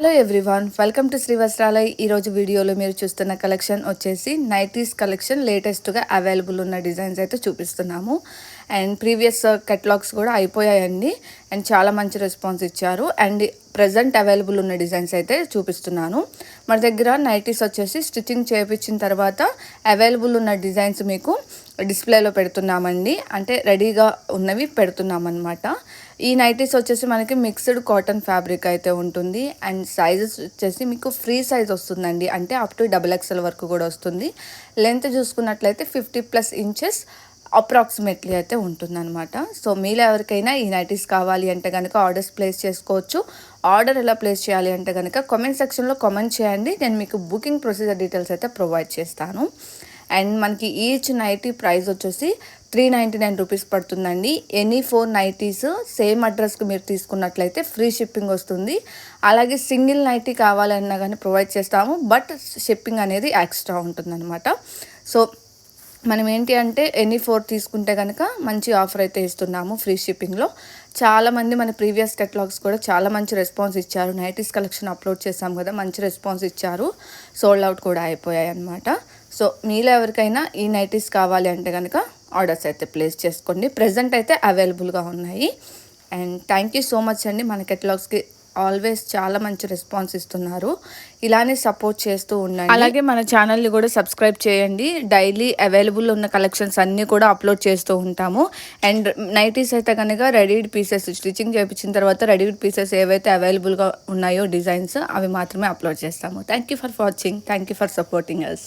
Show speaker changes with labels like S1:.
S1: Hello everyone, welcome to Shri Vastralay. ఈరోజు వీడియోలో మీరు చూస్తున్న కలెక్షన్ వచ్చేసి నైటీస్ కలెక్షన్. లేటెస్ట్గా అవైలబుల్ ఉన్న డిజైన్స్ అయితే చూపిస్తున్నాము. అండ్ ప్రీవియస్ కెటలాగ్స్ కూడా అయిపోయాయండి. అండ్ చాలా మంచి రెస్పాన్స్ ఇచ్చారు. అండ్ ప్రజెంట్ అవైలబుల్ ఉన్న డిజైన్స్ అయితే చూపిస్తున్నాను. మన దగ్గర నైటీస్ వచ్చేసి స్టిచ్చింగ్ చేయించిన తర్వాత అవైలబుల్ ఉన్న డిజైన్స్ మీకు డిస్ప్లేలో పెడుతున్నామండి. అంటే రెడీగా ఉన్నవి పెడుతున్నామన్నమాట. ఈ నైటీస్ వచ్చేసి మనకి మిక్స్డ్ కాటన్ ఫ్యాబ్రిక్ అయితే ఉంటుంది. అండ్ సైజెస్ వచ్చేసి మీకు ఫ్రీ సైజ్ వస్తుందండి. అంటే అప్ టు XXL వరకు కూడా వస్తుంది. లెంత్ చూసుకున్నట్లయితే 50+ ఇంచెస్ అప్రాక్సిమేట్లీ అయితే ఉంటుందన్నమాట. సో మీలో ఎవరికైనా ఈ నైటీస్ కావాలి అంటే కనుక ఆర్డర్స్ ప్లేస్ చేసుకోవచ్చు. ఆర్డర్ ఎలా ప్లేస్ చేయాలి అంటే కనుక కామెంట్ సెక్షన్లో కామెంట్ చేయండి. నేను మీకు బుకింగ్ ప్రొసీజర్ డీటెయిల్స్ అయితే ప్రొవైడ్ చేస్తాను. అండ్ మనకి ఈచ్ నైటీ ప్రైస్ వచ్చేసి 399 రూపీస్ పడుతుందండి. ఎనీ 4 నైటీస్ సేమ్ అడ్రస్కి మీరు తీసుకున్నట్లయితే ఫ్రీ షిప్పింగ్ వస్తుంది. అలాగే సింగిల్ నైటీ కావాలన్నా కానీ ప్రొవైడ్ చేస్తాము, బట్ షిప్పింగ్ అనేది ఎక్స్ట్రా ఉంటుందన్నమాట. సో మనం ఏంటి అంటే ఎనీ 4 తీసుకుంటే కనుక మంచి ఆఫర్ అయితే ఇస్తున్నాము ఫ్రీ షిప్పింగ్లో. చాలామంది మన ప్రీవియస్ కెటలాగ్స్ కూడా చాలా మంచి రెస్పాన్స్ ఇచ్చారు. నైటీస్ కలెక్షన్ అప్లోడ్ చేసాం కదా, మంచి రెస్పాన్స్ ఇచ్చారు. సోల్డ్ అవుట్ కూడా అయిపోయాయి అన్నమాట. సో మీలో ఎవరికైనా ఈ నైటీస్ కావాలి అంటే కనుక ఆర్డర్స్ అయితే ప్లేస్ చేసుకోండి. ప్రజెంట్ అయితే అవైలబుల్గా ఉన్నాయి. And thank you so much అండి. మన కెటలాగ్స్కి ఆల్వేస్ చాలా మంచి రెస్పాన్స్ ఇస్తున్నారు. ఇలానే సపోర్ట్ చేస్తూ ఉండండి. అలాగే మన ఛానల్ని కూడా సబ్స్క్రైబ్ చేయండి. డైలీ అవైలబుల్ ఉన్న కలెక్షన్స్ అన్నీ కూడా అప్లోడ్ చేస్తూ ఉంటాము. అండ్ నైటీస్ అయితే కనుక రెడీడ్ పీసెస్ స్టిచ్చింగ్ చేయించిన తర్వాత రెడీడ్ పీసెస్ ఏవైతే అవైలబుల్గా ఉన్నాయో డిజైన్స్ అవి మాత్రమే అప్లోడ్ చేస్తాము. Thank you for watching. Thank you for supporting us.